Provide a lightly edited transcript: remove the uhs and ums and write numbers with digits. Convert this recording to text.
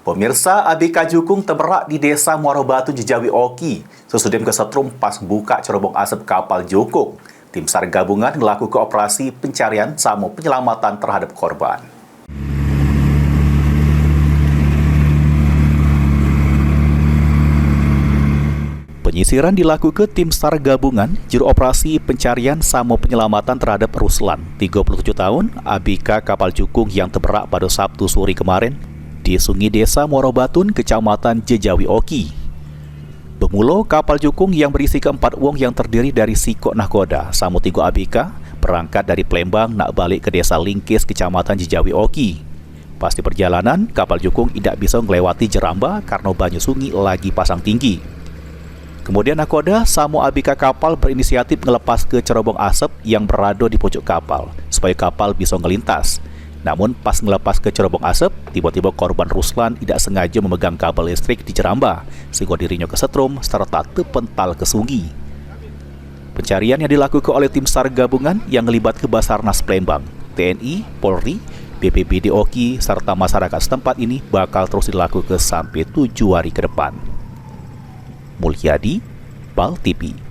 Pemirsa, ABK Jukung terberak di Desa Muara Batu, Jejawi Oki. Sesudah kesetrum pas buka cerobong asap kapal Jukung. Tim SAR gabungan melakukan operasi pencarian sama penyelamatan terhadap korban. Penyisiran dilakukan tim SAR gabungan juru operasi pencarian sama penyelamatan terhadap Ruslan, 37 tahun, ABK kapal Jukung yang terberak pada Sabtu sore kemarin di Sungai Desa Muara Batun, Kecamatan Jejawi Oki. Bermula, kapal Jukung yang berisi keempat wong yang terdiri dari Sikok Nahkoda sama 3 ABK berangkat dari Palembang nak balik ke Desa Lingkis, Kecamatan Jejawi Oki. Pas di perjalanan, kapal Jukung tidak bisa melewati Jeramba karena banyu sungai lagi pasang tinggi. Kemudian Nahkoda sama ABK kapal berinisiatif melepas ke cerobong asap yang berada di pojok kapal supaya kapal bisa melintas. Namun pas melepas ke cerobong asap, tiba-tiba korban Ruslan tidak sengaja memegang kabel listrik di Jeramba sehingga dirinya kesetrum serta terpental ke sungai. Pencarian yang dilakukan oleh tim SAR gabungan yang melibatkan Basarnas Palembang, TNI, Polri, BPBD Oki serta masyarakat setempat ini bakal terus dilakukan sampai 7 hari ke depan. Mulyadi, PAL TV.